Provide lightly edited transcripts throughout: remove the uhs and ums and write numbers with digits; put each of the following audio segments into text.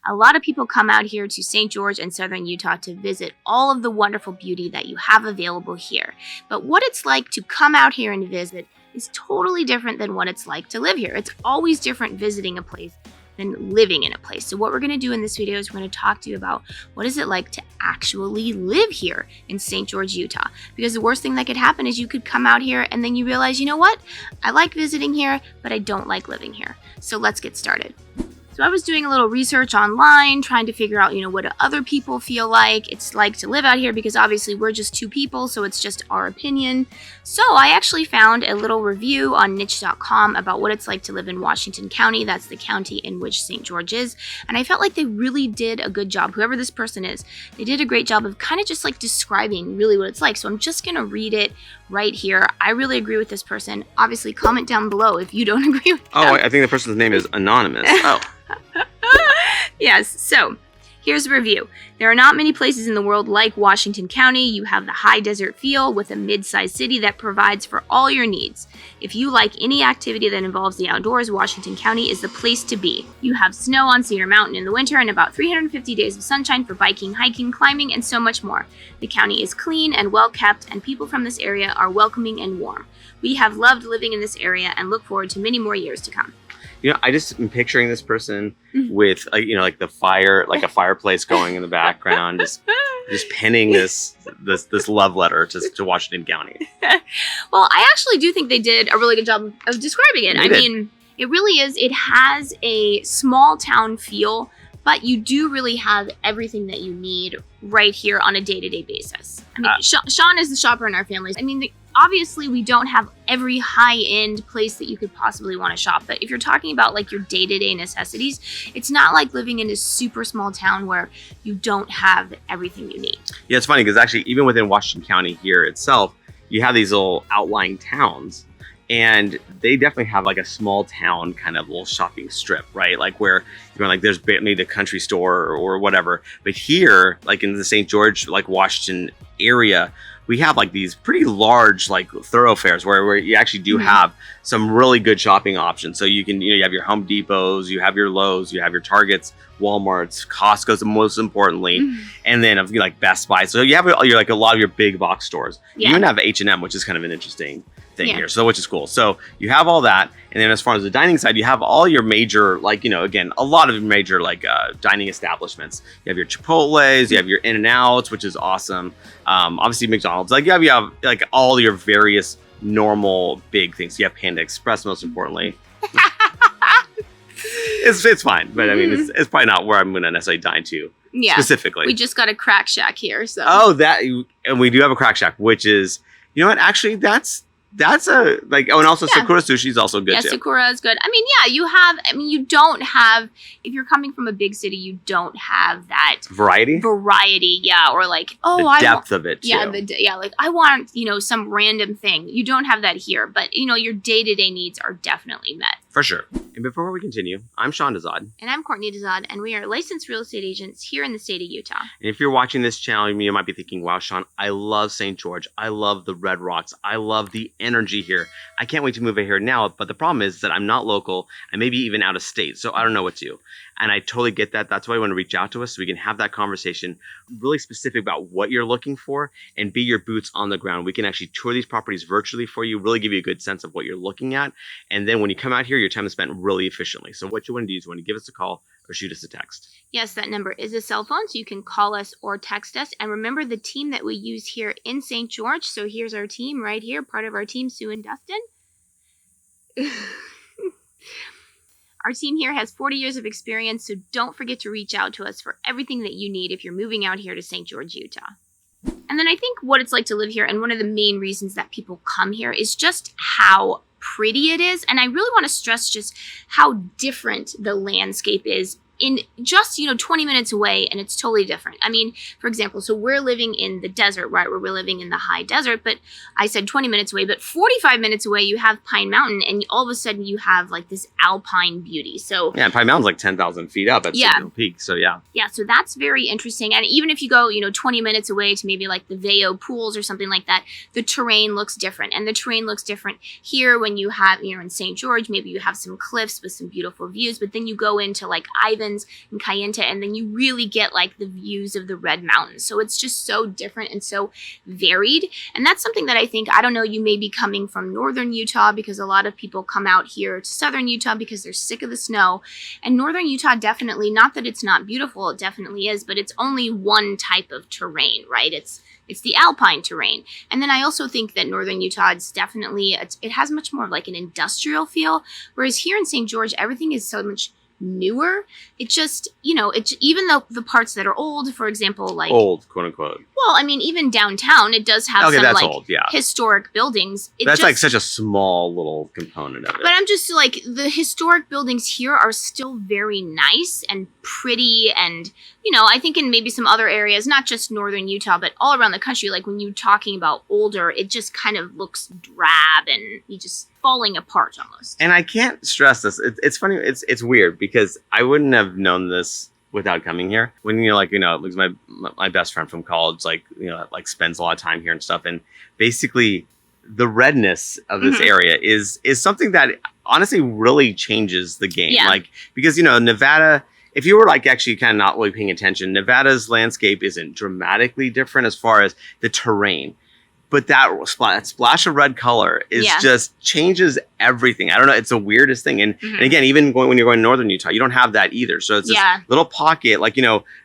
A lot of people come out here to St. George and southern Utah to visit all of the wonderful beauty that you have available here. But what it's like to come out here and visit is totally different than what it's like to live here. It's always different visiting a place than living in a place. So what we're going to do in this video is we're going to talk to you about what is it like to actually live here in St. George, Utah. Because the worst thing that could happen is you could come out here and then you realize, you know what? I like visiting here, but I don't like living here. So let's get started. So I was doing a little research online, trying to figure out, what do other people feel like it's like to live out here, because obviously we're just two people, so it's just our opinion. So I actually found a little review on niche.com about what it's like to live in Washington County. That's the county in which St. George is. And I felt like they really did a good job. Whoever this person is, they did a great job of kind of just like describing really what it's like. So I'm just going to read it right here. I really agree with this person. Obviously, comment down below if you don't agree with them. Oh, I think the person's name is Anonymous. Oh. Yes, so here's a review. There are not many places in the world like Washington County. You have the high desert feel with a mid-sized city that provides for all your needs. If you like any activity that involves the outdoors, Washington County is the place to be. You have snow on Cedar Mountain in the winter and about 350 days of sunshine for biking, hiking, climbing, and so much more. The county is clean and well kept, and people from this area are welcoming and warm. We have loved living in this area and look forward to many more years to come. I just am picturing this person with, like the fire, like a fireplace going in the background, just penning this love letter to Washington County. Well, I actually do think they did a really good job of describing it. I mean, it really is. It has a small town feel, but you do really have everything that you need right here on a day-to-day basis. I mean, Sean is the shopper in our family. I mean, obviously, we don't have every high-end place that you could possibly want to shop. But if you're talking about like your day-to-day necessities, it's not like living in a super small town where you don't have everything you need. Yeah, it's funny because actually, even within Washington County here itself, you have these little outlying towns. And they definitely have like a small town kind of little shopping strip, right? Like where you're going, like there's maybe a country store or whatever. But here, like in the St. George, like Washington area, we have like these pretty large like thoroughfares where you actually do have some really good shopping options. So you can, you have your Home Depots, you have your Lowe's, you have your Targets, Walmart's, Costco's, most importantly, and then like Best Buy. So you have like a lot of your big box stores. You even have H&M, which is kind of an interesting thing here, so which is cool. So you have all that, and then as far as the dining side, you have all your major, like again, a lot of major like dining establishments. You have your Chipotle's, you have your In-N-Outs, which is awesome. Obviously McDonald's, like you have like all your various normal big things. You have Panda Express, most importantly. It's fine, but I mean it's probably not where I'm going to necessarily dine to. Yeah, specifically. We just got a Crack Shack here, so. Oh, and we do have a Crack Shack, which is, what? Actually, that's a like. Oh, and also Sakura Sushi is also good too. Yeah, Sakura is good. I mean, you don't have, if you're coming from a big city, you don't have that variety, yeah, or like, the depth of it too. Yeah, like I want, some random thing. You don't have that here, but your day-to-day needs are definitely met. For sure. And before we continue, I'm Sean Dezad. And I'm Courtney Dezad, and we are licensed real estate agents here in the state of Utah. And if you're watching this channel, you might be thinking, wow, Sean, I love St. George. I love the Red Rocks. I love the energy here. I can't wait to move here now. But the problem is that I'm not local and maybe even out of state. So I don't know what to do. And I totally get that. That's why you want to reach out to us so we can have that conversation really specific about what you're looking for and be your boots on the ground. We can actually tour these properties virtually for you, really give you a good sense of what you're looking at. And then when you come out here, your time is spent really efficiently. So what you want to do is you want to give us a call or shoot us a text. Yes, that number is a cell phone, so you can call us or text us. And remember the team that we use here in St. George. So here's our team right here, part of our team, Sue and Dustin. Our team here has 40 years of experience, so don't forget to reach out to us for everything that you need if you're moving out here to St. George, Utah. And then I think what it's like to live here, and one of the main reasons that people come here, is just how pretty it is. And I really want to stress just how different the landscape is in just, 20 minutes away, and it's totally different. I mean, for example, so we're living in the desert, right, where we're living in the high desert, but I said 20 minutes away, but 45 minutes away, you have Pine Mountain, and all of a sudden you have like this alpine beauty. So yeah, Pine Mountain's like 10,000 feet up at Signal Peak, so yeah. Yeah, so that's very interesting. And even if you go, 20 minutes away to maybe like the Vail Pools or something like that, the terrain looks different. And the terrain looks different here when you have, in St. George, maybe you have some cliffs with some beautiful views, but then you go into like Ivan Highlands and Kayenta, and then you really get like the views of the Red Mountains. So it's just so different and so varied. And that's something that I think, I don't know, you may be coming from northern Utah, because a lot of people come out here to southern Utah because they're sick of the snow. And northern Utah definitely, not that it's not beautiful, it definitely is, but it's only one type of terrain, right? It's the alpine terrain. And then I also think that northern Utah is definitely, it has much more of like an industrial feel, whereas here in St. George, everything is so much newer. It just, even though the parts that are old, for example, like old, quote unquote. Well, I mean, even downtown, it does have some like old, historic buildings. That's like such a small little component of it. But I'm just like, the historic buildings here are still very nice and pretty, and I think in maybe some other areas, not just northern Utah, but all around the country, like when you're talking about older, it just kind of looks drab and you just falling apart almost. And I can't stress this. It's funny. It's weird because I wouldn't have known this without coming here. When like my best friend from college, like spends a lot of time here and stuff, and basically the redness of this area is something that honestly really changes the game. Yeah. Like, because Nevada, if you were like actually kind of not really paying attention, Nevada's landscape isn't dramatically different as far as the terrain. But that splash of red color just changes everything. I don't know. It's the weirdest thing. And again, even when you're going to northern Utah, you don't have that either. So it's this little pocket, like,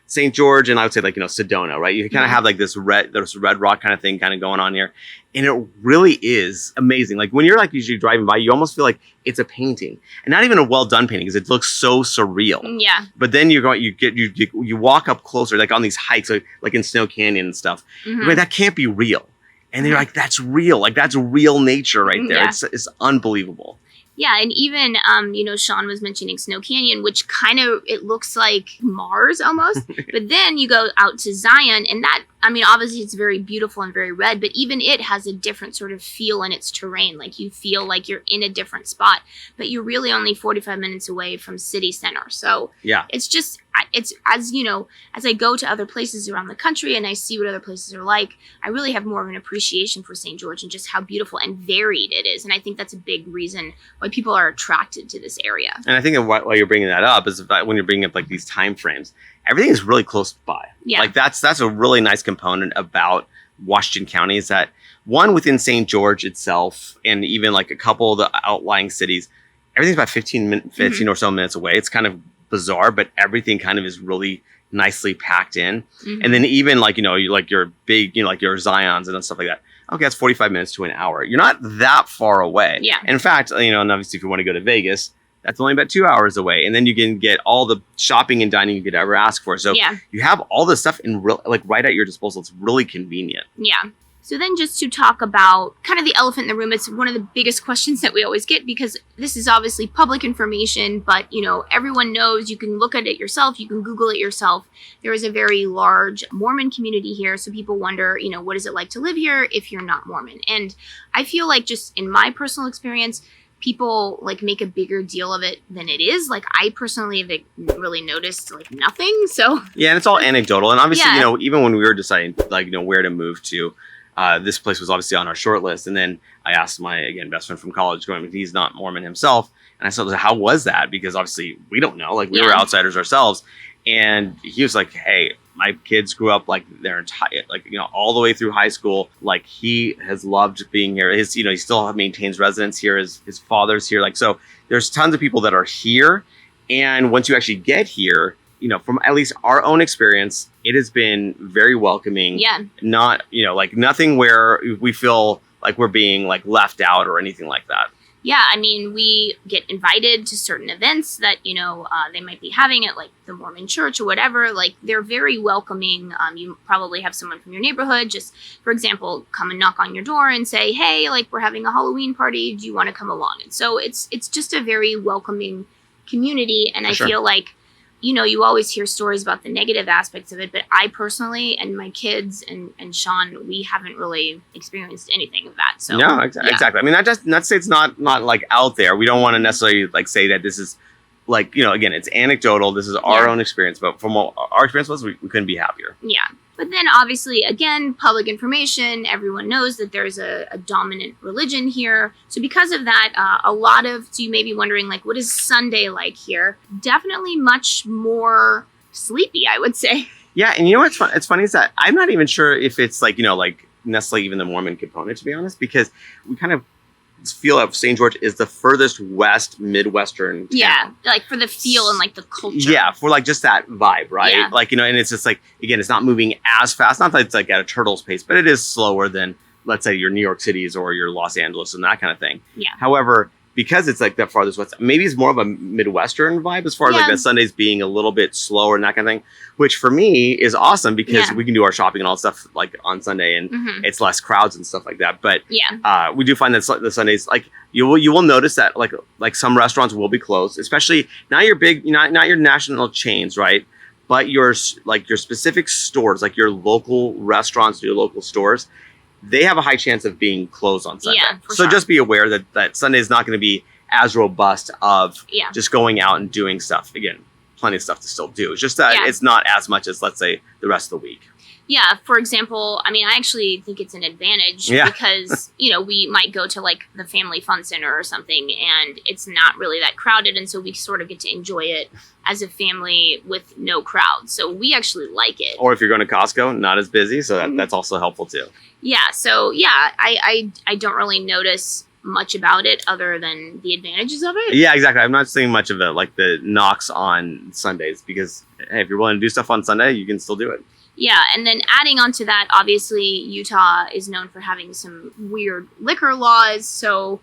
St. George, and I would say like, Sedona, right? You kind of have like this red rock kind of thing kind of going on here. And it really is amazing. Like when you're like usually driving by, you almost feel like it's a painting, and not even a well done painting, because it looks so surreal. Yeah. But then you walk up closer, like on these hikes, like in Snow Canyon and stuff. You're like, that can't be real. And they're like, that's real. Like, that's real nature right there. Yeah. It's unbelievable. Yeah, and even, Sean was mentioning Snow Canyon, which kind of, it looks like Mars almost. But then you go out to Zion, and that, obviously it's very beautiful and very red, but even it has a different sort of feel in its terrain. Like, you feel like you're in a different spot, but you're really only 45 minutes away from city center. So yeah, it's just, it's as I go to other places around the country and I see what other places are like, I really have more of an appreciation for St. George and just how beautiful and varied it is. And I think that's a big reason why people are attracted to this area. And I think why you're bringing that up is that when you're bringing up like these time frames, everything is really close by. Yeah. Like that's a really nice component about Washington County, is that one, within St. George itself, and even like a couple of the outlying cities, everything's about 15 or so minutes away. It's kind of bizarre, but everything kind of is really nicely packed in. And then even like, you like your big, like your Zions and stuff like that. Okay, that's 45 minutes to an hour. You're not that far away. Yeah. In fact, and obviously if you want to go to Vegas, that's only about 2 hours away. And then you can get all the shopping and dining you could ever ask for. So you have all this stuff right at your disposal. It's really convenient. Yeah. So then just to talk about kind of the elephant in the room, it's one of the biggest questions that we always get, because this is obviously public information, but everyone knows, you can look at it yourself, you can Google it yourself. There is a very large Mormon community here. So people wonder, what is it like to live here if you're not Mormon? And I feel like, just in my personal experience, people like make a bigger deal of it than it is. Like, I personally have really noticed like nothing. So yeah, and it's all anecdotal. And obviously, even when we were deciding like, where to move to, this place was obviously on our short list. And then I asked my, again, best friend from college, he's not Mormon himself. And I said, how was that? Because obviously we don't know, like we were outsiders ourselves. And he was like, hey, my kids grew up like their entire, like, all the way through high school. Like, he has loved being here. He still maintains residence here. His father's here. Like, so there's tons of people that are here. And once you actually get here, from at least our own experience, it has been very welcoming. Yeah. Not, like nothing where we feel like we're being like left out or anything like that. Yeah, we get invited to certain events that, they might be having at like the Mormon church or whatever. Like, they're very welcoming. You probably have someone from your neighborhood just, for example, come and knock on your door and say, hey, like, we're having a Halloween party. Do you want to come along? And so it's just a very welcoming community. And I feel like, you always hear stories about the negative aspects of it, but I personally, and my kids and Sean, we haven't really experienced anything of that. So no, exactly. Not to say it's not like out there. We don't want to necessarily like say that this is like, again, it's anecdotal. This is our own experience, but from what our experience was, we couldn't be happier. Yeah. But then obviously, again, public information, everyone knows that there's a dominant religion here. So because of that, so you may be wondering, like, what is Sunday like here? Definitely much more sleepy, I would say. Yeah, and you know what's fun? It's funny is that I'm not even sure if it's like, like necessarily even the Mormon component, to be honest, because we kind of feel of St. George is the furthest west Midwestern town. Yeah, like for the feel and like the culture. Yeah, for like just that vibe, right? Yeah. Like, and it's just like, again, it's not moving as fast. Not that it's like at a turtle's pace, but it is slower than, let's say, your New York Cities or your Los Angeles and that kind of thing. Yeah. However, because it's like that farthest west, maybe it's more of a Midwestern vibe as far as like the Sundays being a little bit slower and that kind of thing, which for me is awesome because we can do our shopping and all that stuff like on Sunday and it's less crowds and stuff like that. But we do find that the Sundays, like you will notice that like some restaurants will be closed, especially not your big, not your national chains, right? But your specific stores, like your local restaurants, your local stores, they have a high chance of being closed on Sunday. Yeah, so just be aware that Sunday is not going to be as robust of just going out and doing stuff. Again, plenty of stuff to still do. It's just that it's not as much as, let's say, the rest of the week. Yeah, for example, I mean, I actually think it's an advantage because, we might go to like the family fun center or something and it's not really that crowded. And so we sort of get to enjoy it as a family with no crowd. So we actually like it. Or if you're going to Costco, not as busy. So that's also helpful too. Yeah. So I don't really notice much about it other than the advantages of it. Yeah, exactly. I'm not seeing much of the knocks on Sundays because, hey, if you're willing to do stuff on Sunday, you can still do it. Yeah, and then adding on to that, obviously, Utah is known for having some weird liquor laws. So,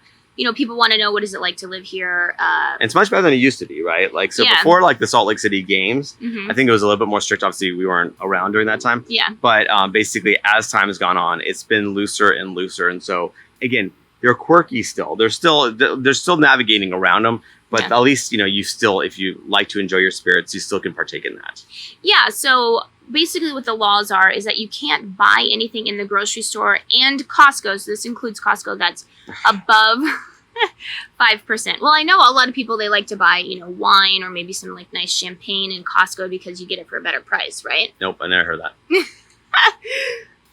people want to know, what is it like to live here? It's much better than it used to be, right? Like, so before, like, the Salt Lake City games, I think it was a little bit more strict. Obviously, we weren't around during that time. Yeah. But basically, as time has gone on, it's been looser and looser. And so, again, they're quirky still. They're still navigating around them. But at least, you still, if you like to enjoy your spirits, you still can partake in that. Yeah, so basically what the laws are is that you can't buy anything in the grocery store and Costco. So this includes Costco that's above 5%. Well, I know a lot of people, they like to buy, wine or maybe some like nice champagne in Costco because you get it for a better price, right? Nope, I never heard that.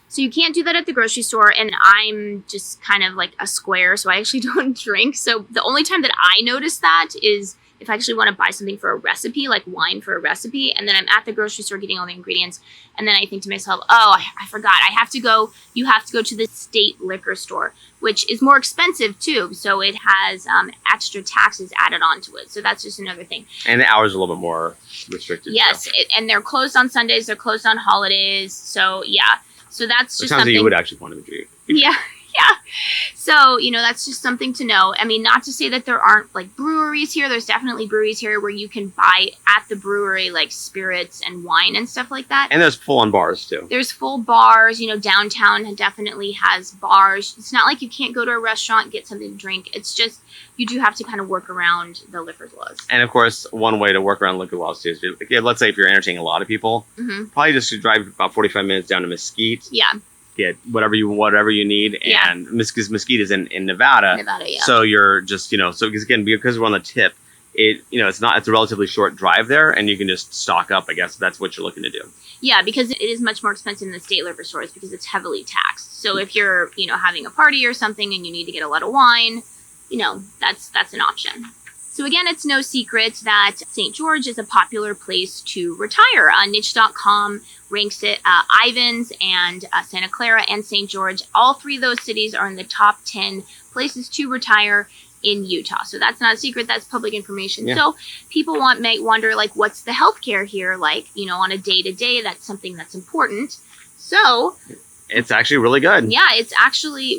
So you can't do that at the grocery store, and I'm just kind of like a square, so I actually don't drink. So the only time that I notice that is if I actually want to buy something for a recipe, like wine for a recipe, and then I'm at the grocery store getting all the ingredients, and then I think to myself, oh, I forgot, you have to go to the state liquor store, which is more expensive too, so it has extra taxes added onto it. So that's just another thing. And the hours are a little bit more restricted. Yes, and they're closed on Sundays, they're closed on holidays, so yeah. So that's just something you would actually want to do. Yeah. So, that's just something to know. I mean, not to say that there aren't like breweries here. There's definitely breweries here where you can buy at the brewery like spirits and wine and stuff like that. And there's full-on bars too. There's full bars. Downtown definitely has bars. It's not like you can't go to a restaurant and get something to drink. It's just you do have to kind of work around the liquor laws. And of course, one way to work around liquor laws too is, let's say if you're entertaining a lot of people, probably just drive about 45 minutes down to Mesquite. Yeah. Get whatever you need, and Mesquite is in Nevada. Nevada, yeah. So you're just because we're on the tip, it's a relatively short drive there, and you can just stock up. I guess that's what you're looking to do. Yeah, because it is much more expensive in the state liquor stores because it's heavily taxed. So if you're having a party or something and you need to get a lot of wine, that's an option. So again, it's no secret that St. George is a popular place to retire. Niche.com ranks it, Ivins and Santa Clara and St. George. All three of those cities are in the top 10 places to retire in Utah. So that's not a secret. That's public information. Yeah. So people might wonder, like, what's the healthcare here like, on a day-to-day? That's something that's important. So it's actually really good. Yeah, it's actually,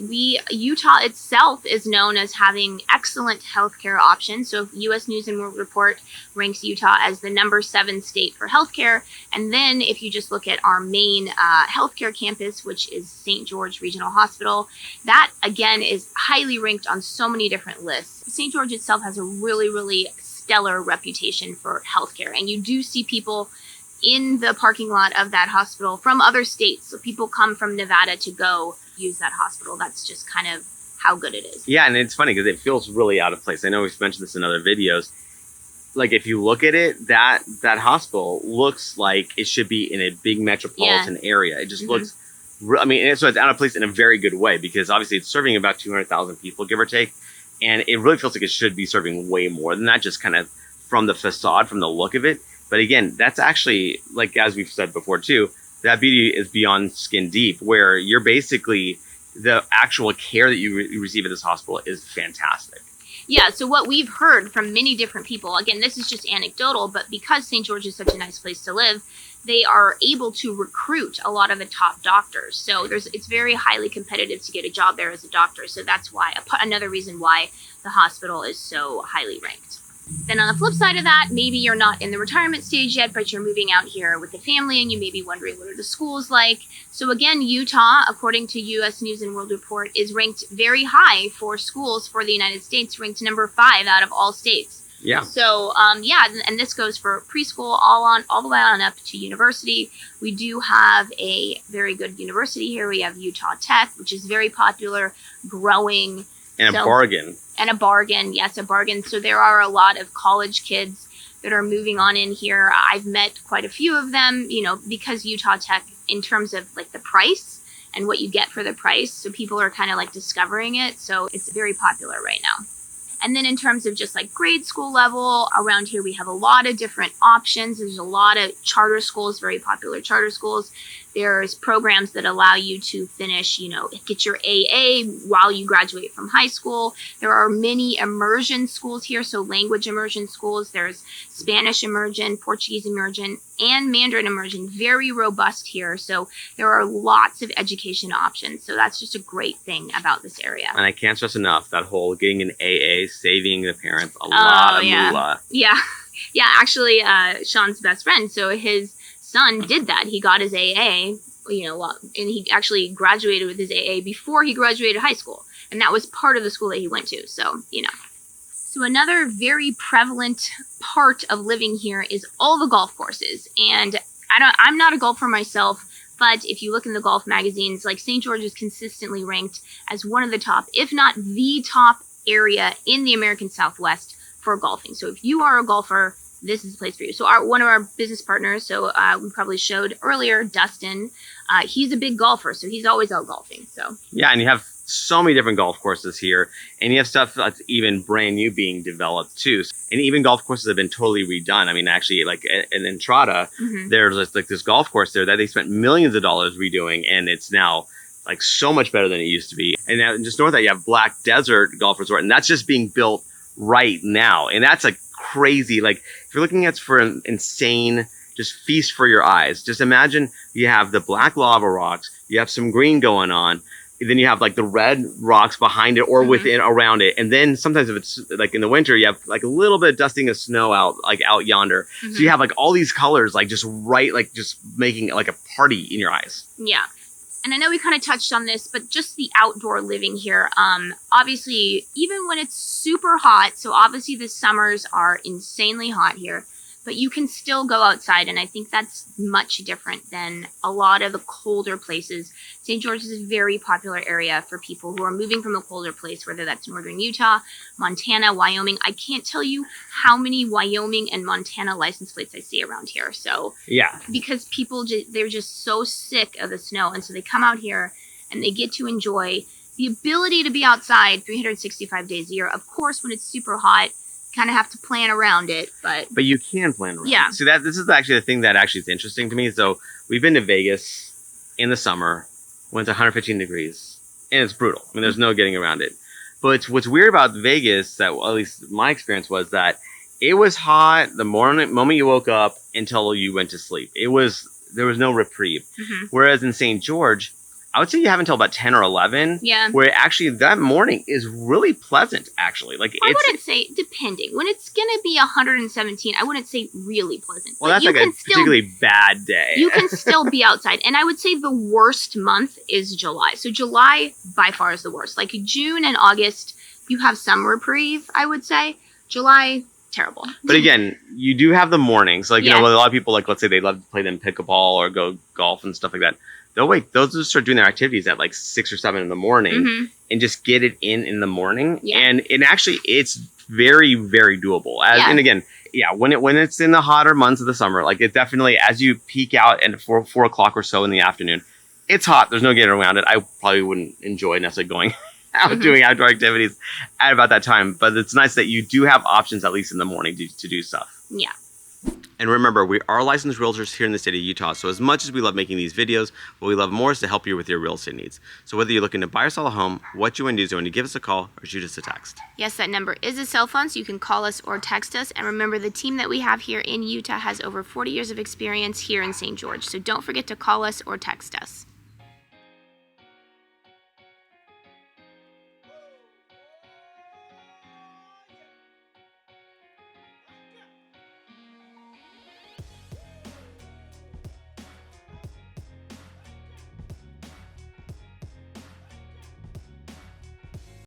Utah itself is known as having excellent healthcare options. So U.S. News and World Report ranks Utah as the number 7 state for healthcare. And then if you just look at our main healthcare campus, which is St. George Regional Hospital, that again is highly ranked on so many different lists. St. George itself has a really, really stellar reputation for healthcare. And you do see people in the parking lot of that hospital from other states. So people come from Nevada to go use that hospital. That's just kind of how good it is. Yeah, and it's funny because it feels really out of place. I know we've mentioned this in other videos. like if you look at it, that hospital looks like it should be in a big metropolitan area. It just looks, I mean, so it's out of place in a very good way because obviously it's serving about 200,000 people, give or take. And it really feels like it should be serving way more than that, just kind of from the facade, from the look of it. But again, that's actually, like, as we've said before too, that beauty is beyond skin deep, where you're basically, the actual care that you receive at this hospital is fantastic. Yeah, so what we've heard from many different people, again, this is just anecdotal, but because St. George is such a nice place to live, they are able to recruit a lot of the top doctors. So it's very highly competitive to get a job there as a doctor. So that's why, another reason why the hospital is so highly ranked. Then on the flip side of that, maybe you're not in the retirement stage yet, but you're moving out here with a family and you may be wondering, what are the schools like? So again, Utah, according to U.S. News and World Report, is ranked very high for schools for the United States, ranked number 5 out of all states. Yeah. So, yeah, and this goes for preschool all the way on up to university. We do have a very good university here. We have Utah Tech, which is very popular, growing. And a bargain. And a bargain, yes, a bargain. So there are a lot of college kids that are moving on in here. I've met quite a few of them, you know, because Utah Tech, in terms of like the price and what you get for the price. So people are kind of like discovering it. So it's very popular right now. And then in terms of just like grade school level, around here we have a lot of different options. There's a lot of charter schools, very popular charter schools. There's programs that allow you to finish, you know, get your AA while you graduate from high school. There are many immersion schools here, so language immersion schools. There's Spanish immersion, Portuguese immersion, and Mandarin immersion. Very robust here. So there are lots of education options. So that's just a great thing about this area. And I can't stress enough that whole getting an AA, saving the parents a lot of moolah. Yeah. Yeah, actually, Sean's best friend, so his son did that. He got his AA, you know, and he actually graduated with his AA before he graduated high school. And that was part of the school that he went to. So, you know. So another very prevalent part of living here is all the golf courses. And I'm not a golfer myself, but if you look in the golf magazines, like St. George is consistently ranked as one of the top, if not the top area in the American Southwest for golfing. So if you are a golfer, this is the place for you. So one of our business partners, so we probably showed earlier, Dustin, he's a big golfer, so he's always out golfing. So yeah, and you have so many different golf courses here, and you have stuff that's even brand new being developed too. And even golf courses have been totally redone. I mean, actually, like in Entrada, there's like this golf course there that they spent millions of dollars redoing, and it's now like so much better than it used to be. And now just north of that, you have Black Desert Golf Resort, and that's just being built right now, and that's like crazy. Like if you're looking at for an insane, just feast for your eyes. Just imagine you have the black lava rocks, you have some green going on, and then you have like the red rocks behind it or within around it, and then sometimes if it's like in the winter, you have like a little bit of dusting of snow out yonder. So you have like all these colors, like just right, like just making it like a party in your eyes. Yeah. And I know we kind of touched on this, but just the outdoor living here, obviously, even when it's super hot, so obviously the summers are insanely hot here, but you can still go outside, and I think that's much different than a lot of the colder places. St. George is a very popular area for people who are moving from a colder place, whether that's northern Utah, Montana, Wyoming. I can't tell you how many Wyoming and Montana license plates I see around here. So yeah, because people, they're just so sick of the snow, and so they come out here and they get to enjoy the ability to be outside 365 days a year. Of course, when it's super hot, kind of have to plan around it, but you can plan around it. So this is actually the thing that actually is interesting to me. So we've been to Vegas in the summer when it's 115 degrees, and it's brutal. I mean, there's no getting around it. But what's weird about Vegas, that at least my experience, was that it was hot the moment you woke up until you went to sleep. There was no reprieve. Whereas in St. George, I would say you have until about 10 or 11. Yeah. Where actually that morning is really pleasant, actually. Like I wouldn't say, depending. When it's going to be 117, I wouldn't say really pleasant. Well, that's like a particularly bad day. You can still be outside. And I would say the worst month is July. So July by far is the worst. Like June and August, you have some reprieve, I would say. July, terrible. But again, you do have the mornings. Like, you know, a lot of people, like, let's say they love to play them pickleball or go golf and stuff like that. They'll just start doing their activities at like 6 or 7 in the morning and just get it in the morning. Yeah. And actually, it's very, very doable. And again, yeah, when it's in the hotter months of the summer, like it definitely, as you peak out and 4 o'clock or so in the afternoon, it's hot. There's no getting around it. I probably wouldn't enjoy necessarily going out Mhm. doing outdoor activities at about that time, but it's nice that you do have options at least in the morning to do stuff. Yeah. And remember, we are licensed realtors here in the state of Utah, so as much as we love making these videos, what we love more is to help you with your real estate needs. So whether you're looking to buy or sell a home, what you want to do is you want to give us a call or shoot us a text. Yes, that number is a cell phone, so you can call us or text us. And remember, the team that we have here in Utah has over 40 years of experience here in St. George, so don't forget to call us or text us.